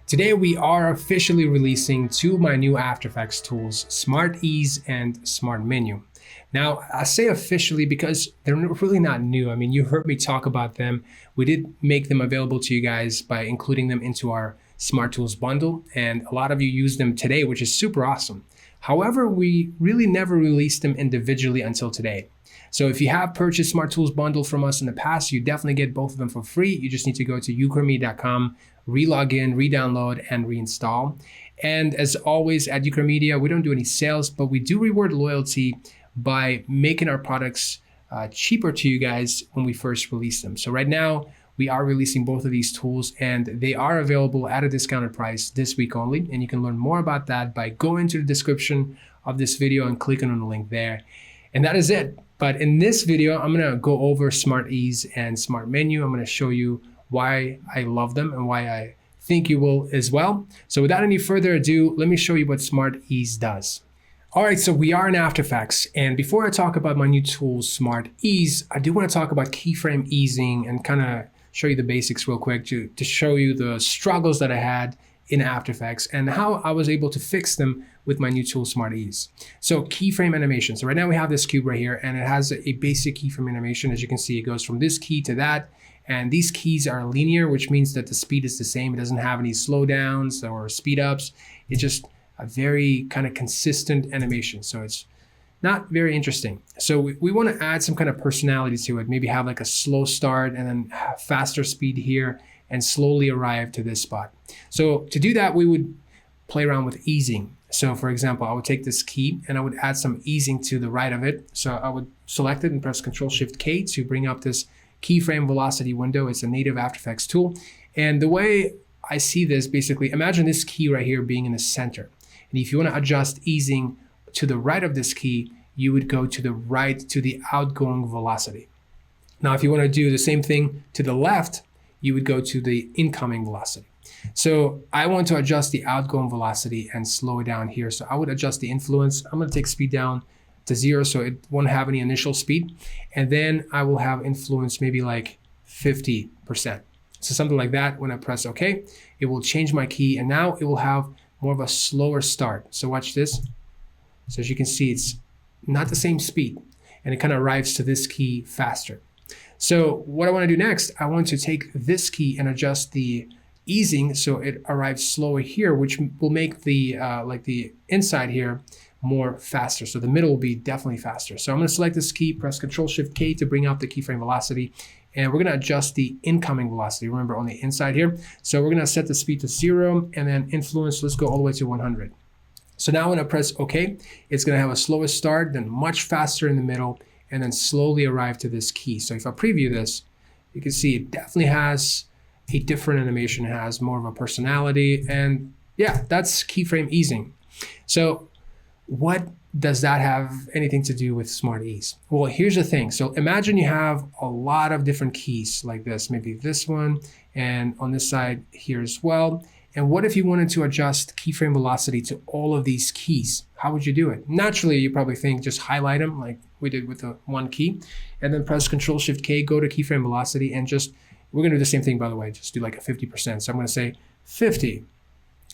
Today we are officially releasing two of my new After Effects tools, Smart Ease and Smart Menu. Now, I say officially because they're really not new. I mean, you heard me talk about them. We did make them available to you guys by including them into our Smart Tools bundle, and a lot of you use them today, which is super awesome. However, we really never released them individually until today. So if you have purchased Smart Tools bundle from us in the past, you definitely get both of them for free. You just need to go to ukramedia.com, re-log in, re-download, and reinstall. And as always at Ukramedia, we don't do any sales, but we do reward loyalty by making our products cheaper to you guys when we first release them. So right now, we are releasing both of these tools and they are available at a discounted price this week only. And you can learn more about that by going to the description of this video and clicking on the link there. And that is it. But in this video, I'm gonna go over Smart Ease and Smart Menu. I'm gonna show you why I love them and why I think you will as well. So without any further ado, let me show you what Smart Ease does. All right, so we are in After Effects, and before I talk about my new tool, Smart Ease, I do want to talk about keyframe easing and kind of show you the basics real quick to show you the struggles that I had in After Effects and how I was able to fix them with my new tool, Smart Ease. So keyframe animation. So right now we have this cube right here, and it has a basic keyframe animation. As you can see, it goes from this key to that. And these keys are linear, which means that the speed is the same. It doesn't have any slowdowns or speed ups. It's just a very kind of consistent animation. So it's not very interesting. So we want to add some kind of personality to it. Maybe have like a slow start and then faster speed here and slowly arrive to this spot. So to do that, we would play around with easing. So for example, I would take this key and I would add some easing to the right of it. So I would select it and press Ctrl-Shift-K to bring up this keyframe velocity window. It's a native After Effects tool. And the way I see this, basically, imagine this key right here being in the center. And if you want to adjust easing to the right of this key, you would go to the right to the outgoing velocity. Now, if you want to do the same thing to the left, you would go to the incoming velocity. So I want to adjust the outgoing velocity and slow it down here. So I would adjust the influence. I'm going to take speed down to 0 so it won't have any initial speed. And then I will have influence maybe like 50%. So something like that. When I press OK, it will change my key and now it will have more of a slower start. So watch this. So as you can see, it's not the same speed and it kind of arrives to this key faster. So what I want to do next, I want to take this key and adjust the easing so it arrives slower here, which will make the like the inside here more faster. So the middle will be definitely faster. So I'm going to select this key, press Ctrl-Shift-K to bring up the keyframe velocity, and we're going to adjust the incoming velocity. Remember, on the inside here. So we're going to set the speed to 0 and then influence, let's go all the way to 100. So now when I press OK, it's going to have a slower start, then much faster in the middle, and then slowly arrive to this key. So if I preview this, you can see it definitely has a different animation, it has more of a personality, and yeah, that's keyframe easing. So what does that have anything to do with Smart Ease? Well, here's the thing. So imagine you have a lot of different keys like this, maybe this one, and on this side here as well. And what if you wanted to adjust keyframe velocity to all of these keys? How would you do it? Naturally, you probably think just highlight them like we did with the one key, and then press Ctrl-Shift-K, go to keyframe velocity, and just, we're gonna do the same thing, by the way, just do like a 50%. So I'm gonna say 50,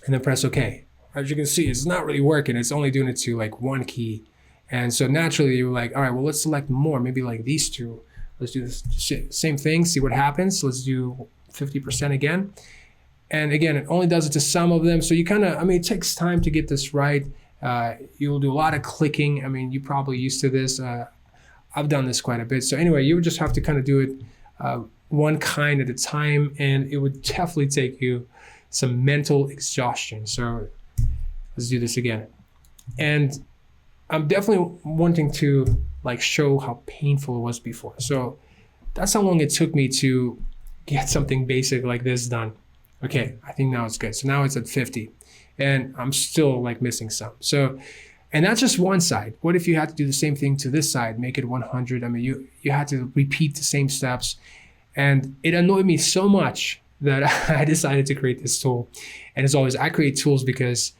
and then press OK. As you can see, it's not really working. It's only doing it to like one key. And so naturally you're like, all right, well, let's select more, maybe like these two. Let's do this same thing, see what happens. Let's do 50% again. And again, it only does it to some of them. So you kind of, I mean, it takes time to get this right. You'll do a lot of clicking. I mean, you're probably used to this. I've done this quite a bit. So anyway, you would just have to kind of do it one kind at a time, and it would definitely take you some mental exhaustion. So let's do this again. And I'm definitely wanting to like show how painful it was before. So that's how long it took me to get something basic like this done. Okay, I think now it's good. So now it's at 50 and I'm still like missing some. So, and that's just one side. What if you had to do the same thing to this side, make it 100? I mean, you had to repeat the same steps, and it annoyed me so much that I decided to create this tool. And as always, I create tools because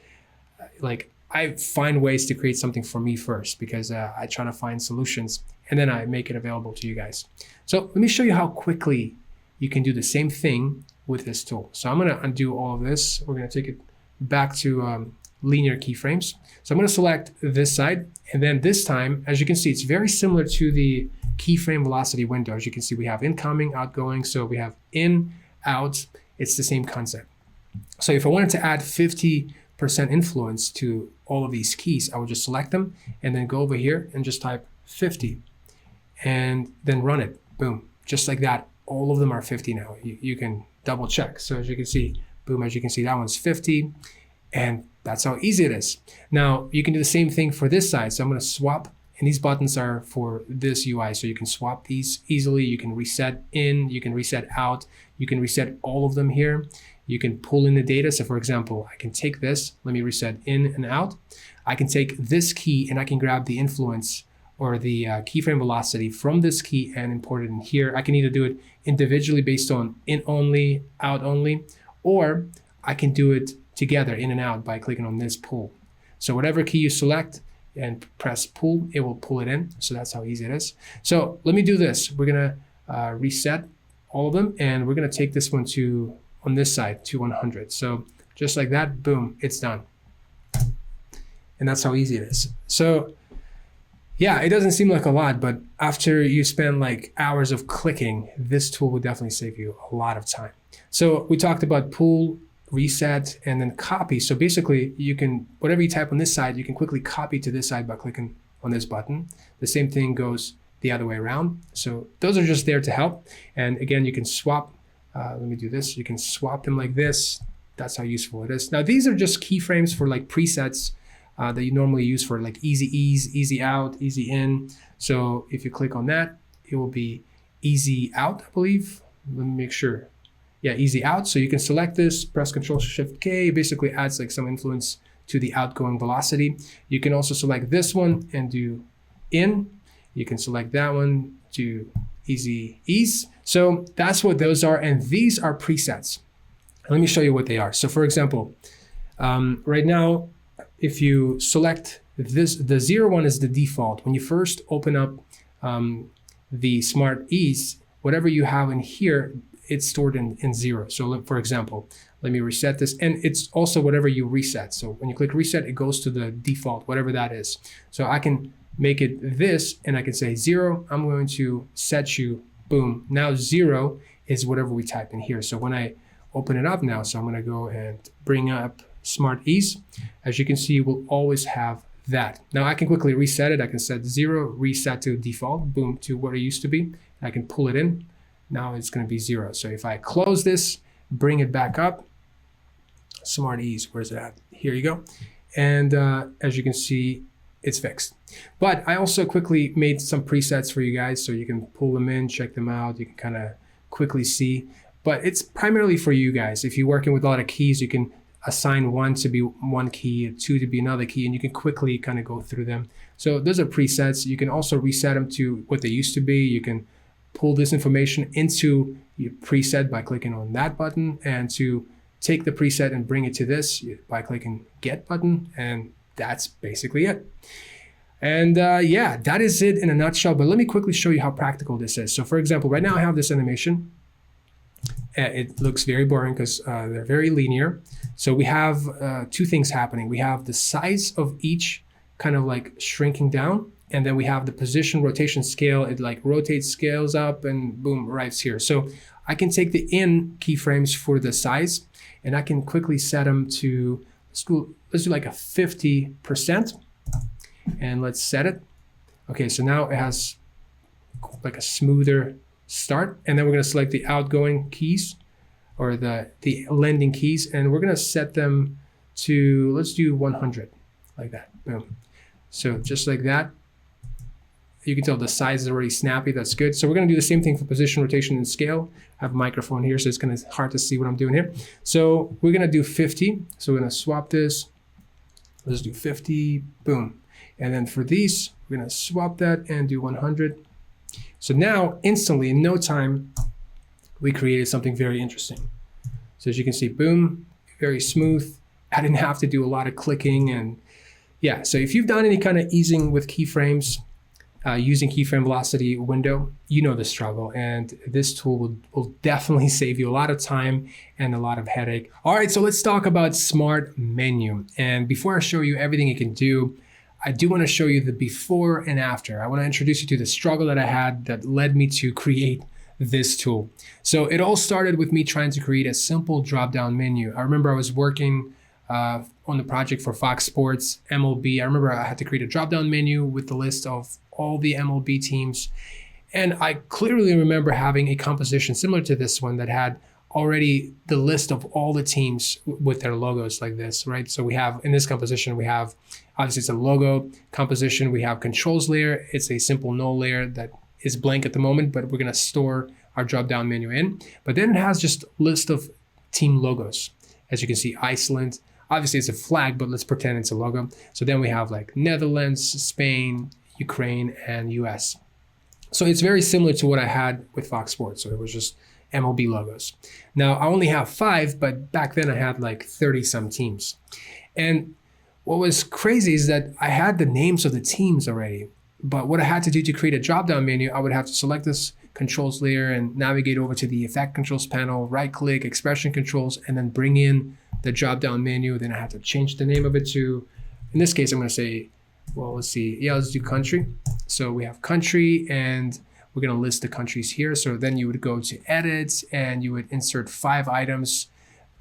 like I find ways to create something for me first, because I try to find solutions and then I make it available to you guys. So let me show you how quickly you can do the same thing with this tool. So I'm gonna undo all of this. We're gonna take it back to linear keyframes. So I'm gonna select this side, and then this time, as you can see, it's very similar to the keyframe velocity window. As you can see, we have incoming, outgoing, so we have in, out, it's the same concept. So if I wanted to add 50% influence to all of these keys, I would just select them and then go over here and just type 50 and then run it. Boom, just like that. All of them are 50 now. You can double check. So as you can see, boom, as you can see, that one's 50, and that's how easy it is. Now you can do the same thing for this side. So I'm going to swap, and these buttons are for this UI. So you can swap these easily. You can reset in, you can reset out, you can reset all of them here. You can pull in the data. So for example, I can take this, let me reset in and out. I can take this key and I can grab the influence or the keyframe velocity from this key and import it in here. I can either do it individually based on in only, out only, or I can do it together, in and out, by clicking on this pull. So whatever key you select and press pull, it will pull it in. So that's how easy it is. So let me do this. We're gonna reset all of them, and we're gonna take this one to, on this side, to 100. So just like that, boom, it's done. And that's how easy it is. So yeah, it doesn't seem like a lot, but after you spend like hours of clicking, this tool will definitely save you a lot of time. So we talked about pull, reset, and then copy. So basically you can, whatever you type on this side, you can quickly copy to this side by clicking on this button. The same thing goes the other way around. So those are just there to help. And again, you can swap. Let me do this. You can swap them like this. That's how useful it is. Now, these are just keyframes for like presets that you normally use for like easy ease, easy out, easy in. So if you click on that, it will be easy out, I believe. Let me make sure. Yeah, easy out. So you can select this, press Ctrl-Shift-K. It basically adds like some influence to the outgoing velocity. You can also select this one and do in. You can select that one, do easy ease. So that's what those are, and these are presets. Let me show you what they are. So for example, right now, if you select this, the 0 one is the default. When you first open up the Smart Ease, whatever you have in here, it's stored in 0. So for example, let me reset this, and it's also whatever you reset. So when you click reset, it goes to the default, whatever that is. So I can make it this, and I can say 0, I'm going to set you, boom. Now 0 is whatever we type in here. So when I open it up now, so I'm gonna go and bring up Smart Ease. As you can see, we'll always have that. Now I can quickly reset it. I can set 0, reset to default, boom, to what it used to be. I can pull it in. Now it's gonna be 0. So if I close this, bring it back up, Smart Ease, where's it at? Here you go. And as you can see, it's fixed. But I also quickly made some presets for you guys so you can pull them in, check them out. You can kind of quickly see, but it's primarily for you guys. If you're working with a lot of keys, you can assign 1 to be one key, 2 to be another key, and you can quickly kind of go through them. So those are presets. You can also reset them to what they used to be. You can pull this information into your preset by clicking on that button, and to take the preset and bring it to this by clicking get button, and that's basically it. And yeah, that is it in a nutshell, but let me quickly show you how practical this is. So for example, right now I have this animation. It looks very boring because they're very linear. So we have 2 things happening. We have the size of each kind of like shrinking down, and then we have the position, rotation, scale. It like rotates, scales up, and boom, arrives here. So I can take the in keyframes for the size, and I can quickly set them to, let's do like a 50%, and let's set it. Okay, so now it has like a smoother start, and then we're going to select the outgoing keys or the landing keys, and we're going to set them to, let's do 100, like that. Boom. So just like that, you can tell the size is already snappy. That's good. So we're going to do the same thing for position, rotation, and scale. I have a microphone here, so it's kind of hard to see what I'm doing here. So we're going to do 50. So we're going to swap this. Let's do 50. Boom. And then for these, we're going to swap that and do 100. So now, instantly, in no time, we created something very interesting. So as you can see, boom, very smooth. I didn't have to do a lot of clicking. And yeah, so if you've done any kind of easing with keyframes, using keyframe velocity window, you know the struggle, and this tool will definitely save you a lot of time and a lot of headache. All right, so let's talk about Smart Menu. And before I show you everything it can do, I do want to show you the before and after. I want to introduce you to the struggle that I had that led me to create this tool. So it all started with me trying to create a simple drop-down menu. I remember I was working on the project for Fox Sports, MLB. I remember I had to create a drop-down menu with the list of all the MLB teams. And I clearly remember having a composition similar to this one that had already the list of all the teams with their logos like this, right? So we have, in this composition, we have, obviously it's a logo composition. We have controls layer. It's a simple null layer that is blank at the moment, but we're gonna store our drop-down menu in. But then it has just a list of team logos. As you can see, Iceland, obviously it's a flag, but let's pretend it's a logo. So then we have like Netherlands, Spain, Ukraine, and US. So it's very similar to what I had with Fox Sports. So it was just MLB logos. Now I only have 5, but back then I had like 30 some teams. And what was crazy is that I had the names of the teams already, but what I had to do to create a drop-down menu, I would have to select this controls layer and navigate over to the effect controls panel, right click, expression controls, and then bring in the drop-down menu. Then I had to change the name of it to, in this case, I'm gonna say, well, let's see. Yeah, let's do country. So we have country and we're gonna list the countries here. So then you would go to edit and you would insert 5 items.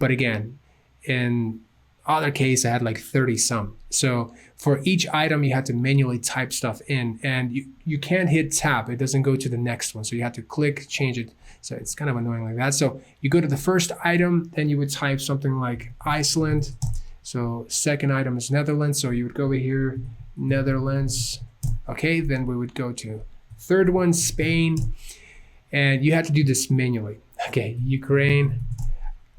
But again, in other case, I had like 30 some. So for each item, you had to manually type stuff in and you can't hit tab. It doesn't go to the next one. So you have to click, change it. So it's kind of annoying like that. So you go to the first item, then you would type something like Iceland. So second item is Netherlands. So you would go over here, Netherlands. Okay, then we would go to third one, Spain. And you had to do this manually. Okay, Ukraine.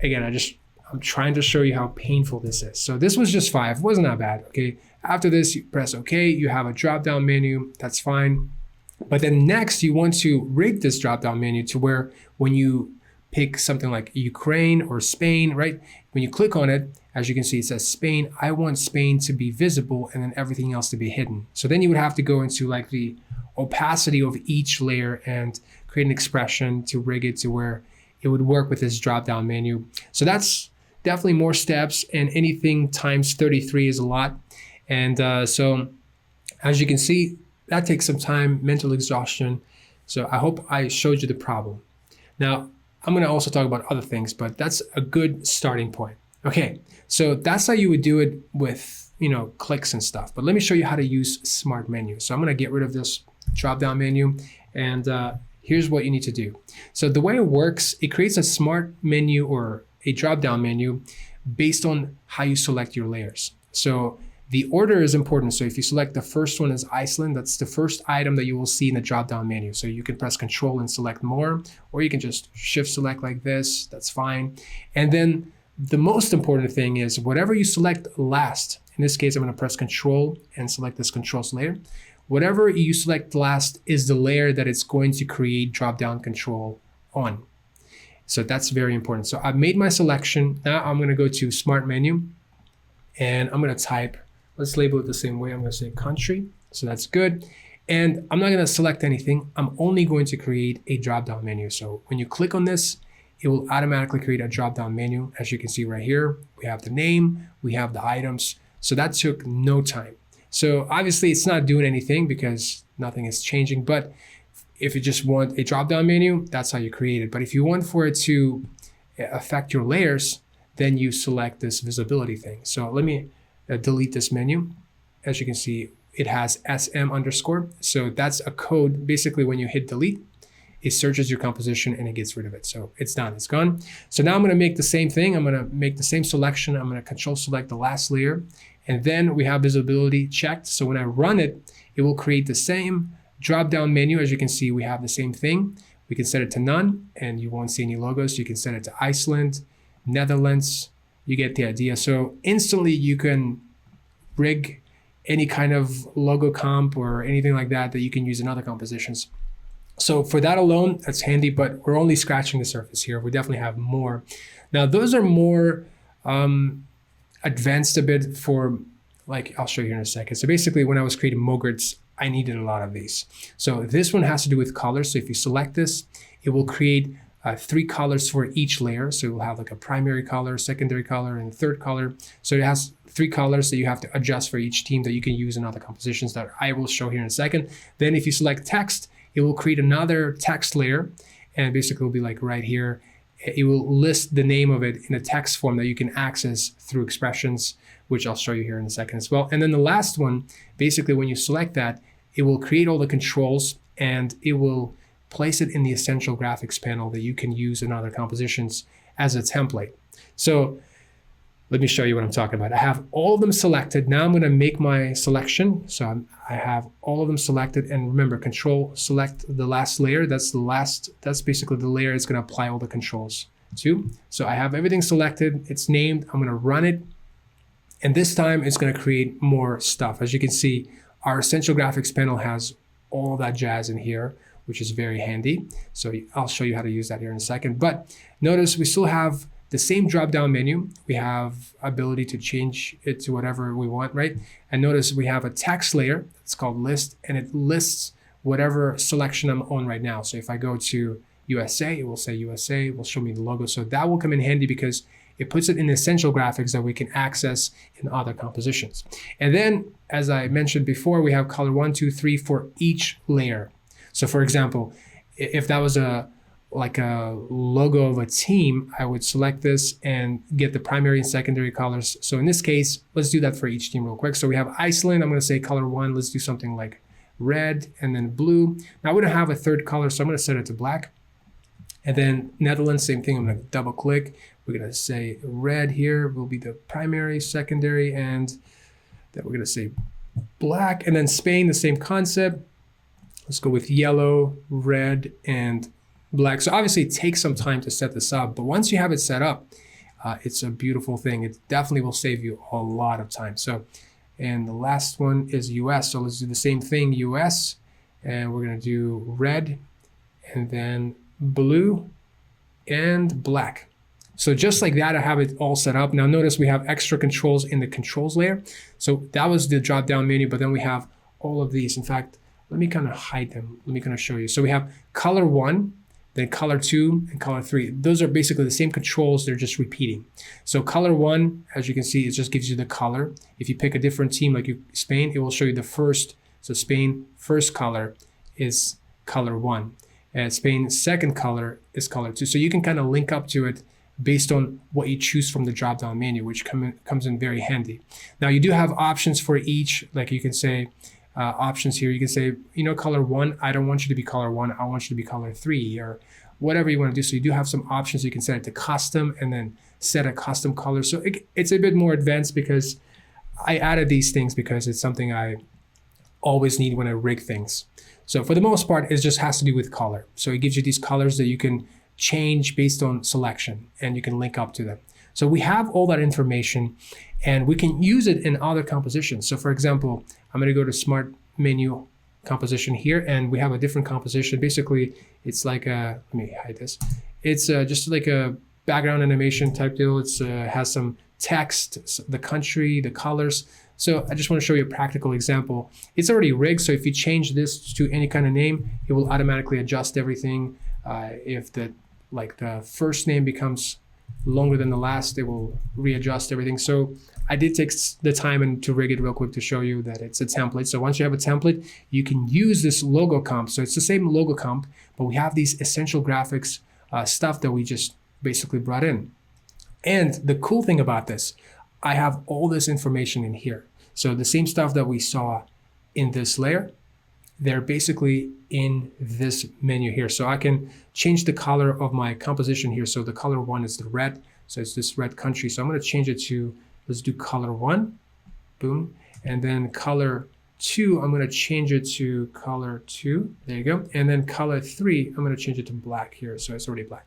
Again, I'm trying to show you how painful this is. So this was just 5, it wasn't that bad, okay? After this, you press okay, you have a drop-down menu, that's fine. But then next, you want to rig this drop-down menu to where when you pick something like Ukraine or Spain, right? When you click on it, as you can see, it says Spain. I want Spain to be visible and then everything else to be hidden. So then you would have to go into like the opacity of each layer and create an expression to rig it to where it would work with this drop-down menu. So that's definitely more steps, and anything times 33 is a lot. And so as you can see, that takes some time, mental exhaustion. So I hope I showed you the problem. Now, I'm gonna also talk about other things, but that's a good starting point. Okay, so that's how you would do it with, clicks and stuff. But let me show you how to use Smart Menu. So I'm gonna get rid of this drop-down menu, and here's what you need to do. So the way it works, it creates a Smart Menu or a drop-down menu based on how you select your layers. So the order is important. So if you select the first one as Iceland, that's the first item that you will see in the drop-down menu. So you can press Control and select more, or you can just Shift select like this, that's fine. And then the most important thing is whatever you select last, in this case, I'm gonna press Control and select this controls layer. Whatever you select last is the layer that it's going to create drop-down control on. So that's very important. So I've made my selection. Now I'm gonna go to Smart Menu and I'm gonna type, let's label it the same way. I'm gonna say country, so that's good. And I'm not gonna select anything. I'm only going to create a drop-down menu. So when you click on this, it will automatically create a drop-down menu. As you can see right here, we have the name, we have the items. So that took no time. So obviously it's not doing anything because nothing is changing, but if you just want a drop-down menu, that's how you create it. But if you want for it to affect your layers, then you select this visibility thing. So let me delete this menu. As you can see, it has SM underscore. So that's a code. Basically, when you hit delete, it searches your composition and it gets rid of it. So it's done, it's gone. So now I'm gonna make the same thing. I'm gonna make the same selection. I'm gonna Control select the last layer. And then we have visibility checked. So when I run it, it will create the same drop-down menu. As you can see, we have the same thing. We can set it to none and you won't see any logos. You can set it to Iceland, Netherlands, you get the idea. So instantly you can rig any kind of logo comp or anything like that that you can use in other compositions. So for that alone, that's handy, but we're only scratching the surface here. We definitely have more. Now those are more advanced a bit for, like, I'll show you in a second. So basically when I was creating Mogurts, I needed a lot of these. So this one has to do with colors. So if you select this, it will create 3 colors for each layer. So it will have like a primary color, secondary color, and a third color. So it has 3 colors that you have to adjust for each team that you can use in other compositions that I will show here in a second. Then if you select text, it will create another text layer, and basically will be like right here. It will list the name of it in a text form that you can access through expressions, which I'll show you here in a second as well. And then the last one, basically when you select that, it will create all the controls and it will place it in the essential graphics panel that you can use in other compositions as a template. So let me show you what I'm talking about. I have all of them selected. Now I'm going to make my selection. So I have all of them selected, and remember, control select the last layer. That's basically the layer it's going to apply all the controls to. So I have everything selected. It's named. I'm going to run it. And this time it's going to create more stuff. As you can see, our essential graphics panel has all that jazz in here, which is very handy. So I'll show you how to use that here in a second. But notice we still have the same drop-down menu. We have ability to change it to whatever we want, right? And notice we have a text layer. It's called list, and it lists whatever selection I'm on right now. So if I go to USA, it will say USA, it will show me the logo. So that will come in handy because it puts it in essential graphics that we can access in other compositions. And then, as I mentioned before, we have color 1, 2, 3 for each layer. So for example, if that was like a logo of a team, I would select this and get the primary and secondary colors. So in this case, let's do that for each team real quick. So we have Iceland. I'm going to say color 1. Let's do something like red and then blue. Now I wouldn't have a third color, so I'm going to set it to black. And then Netherlands, same thing. I'm going to double click. We're going to say red here will be the primary, secondary, and then we're going to say black. And then Spain, the same concept. Let's go with yellow, red, and black. So obviously it takes some time to set this up, but once you have it set up, it's a beautiful thing. It definitely will save you a lot of time. So, and the last one is US. So let's do the same thing, US, and we're going to do red and then blue and black. So just like that, I have it all set up. Now notice we have extra controls in the controls layer. So that was the drop down menu, but then we have all of these. In fact, let me kind of hide them. Let me kind of show you. So we have color 1, then color 2, and color 3. Those are basically the same controls. They're just repeating. So color 1, as you can see, it just gives you the color. If you pick a different team like Spain, it will show you the first. So Spain first color is color 1. And Spain's second color is color 2. So you can kind of link up to it based on what you choose from the drop-down menu, which comes in very handy. Now you do have options for each, like you can say, options here. You can say, color 1, I don't want you to be color 1, I want you to be color 3, or whatever you want to do. So you do have some options. You can set it to custom and then set a custom color. So it's a bit more advanced because I added these things because it's something I always need when I rig things. So for the most part, it just has to do with color. So it gives you these colors that you can change based on selection, and you can link up to them. So we have all that information and we can use it in other compositions. So for example, I'm going to go to Smart Menu composition here, and we have a different composition. Basically, it's like a, let me hide this. It's just like a background animation type deal. It's has some text, the country, the colors. So I just want to show you a practical example. It's already rigged, so if you change this to any kind of name, it will automatically adjust everything. If the first name becomes longer than the last, it will readjust everything. So I did take the time and to rig it real quick to show you that it's a template. So once you have a template, you can use this logo comp. So it's the same logo comp, but we have these essential graphics stuff that we just basically brought in. And the cool thing about this, I have all this information in here. So the same stuff that we saw in this layer, they're basically in this menu here. So I can change the color of my composition here. So the color 1 is the red. So it's this red country. So I'm going to change it to, let's do color 1, boom. And then color 2, I'm going to change it to color 2. There you go. And then color 3, I'm going to change it to black here. So it's already black.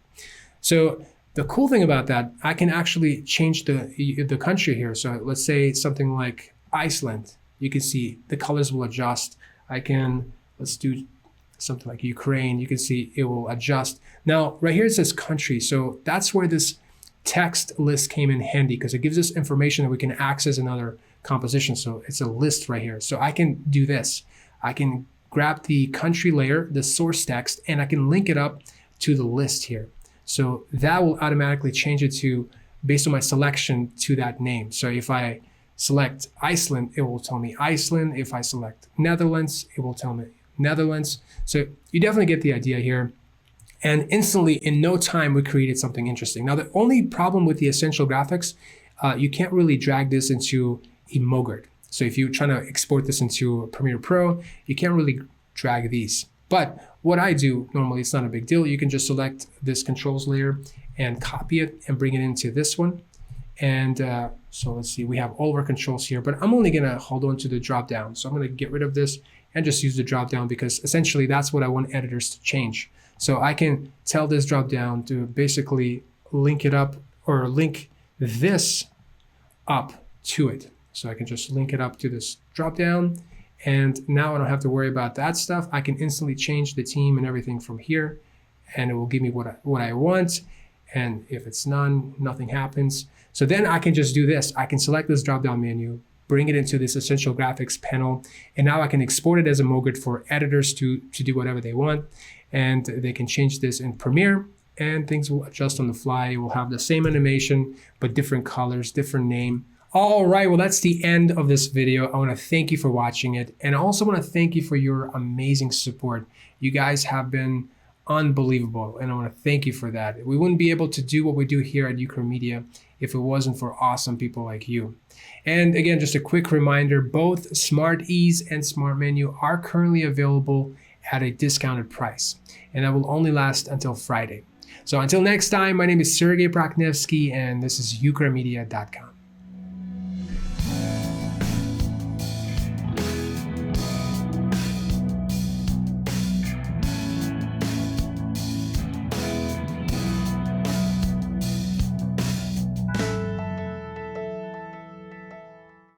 So the cool thing about that, I can actually change the country here. So let's say something like Iceland. You can see the colors will adjust. Let's do something like Ukraine. You can see it will adjust. Now, right here it says country. So that's where this text list came in handy, because it gives us information that we can access in other compositions. So it's a list right here. So I can do this. I can grab the country layer, the source text, and I can link it up to the list here. So that will automatically change it to, based on my selection, to that name. So if I select Iceland, it will tell me Iceland. If I select Netherlands, it will tell me Netherlands. So you definitely get the idea here. And instantly, in no time, we created something interesting. Now, the only problem with the essential graphics, you can't really drag this into a Mogert. So if you're trying to export this into Premiere Pro, you can't really drag these. But what I do normally, it's not a big deal. You can just select this controls layer and copy it and bring it into this one. And so let's see, we have all of our controls here, but I'm only gonna hold on to the drop down. So I'm gonna get rid of this and just use the drop down, because essentially that's what I want editors to change. So I can tell this drop down to basically link it up, or link this up to it. So I can just link it up to this drop down. And now I don't have to worry about that stuff. I can instantly change the theme and everything from here, and it will give me what I want. And if it's none, nothing happens. So then I can just do this. I can select this drop-down menu, bring it into this Essential Graphics panel, and now I can export it as a Mogert for editors to do whatever they want. And they can change this in Premiere, and things will adjust on the fly. It will have the same animation, but different colors, different name. All right, well, that's the end of this video. I want to thank you for watching it. And I also want to thank you for your amazing support. You guys have been unbelievable, and I want to thank you for that. We wouldn't be able to do what we do here at Ukramedia if it wasn't for awesome people like you. And again, just a quick reminder, both Smart Ease and Smart Menu are currently available at a discounted price, and that will only last until Friday. So until next time, my name is Sergey Praknevsky, and this is ukramedia.com.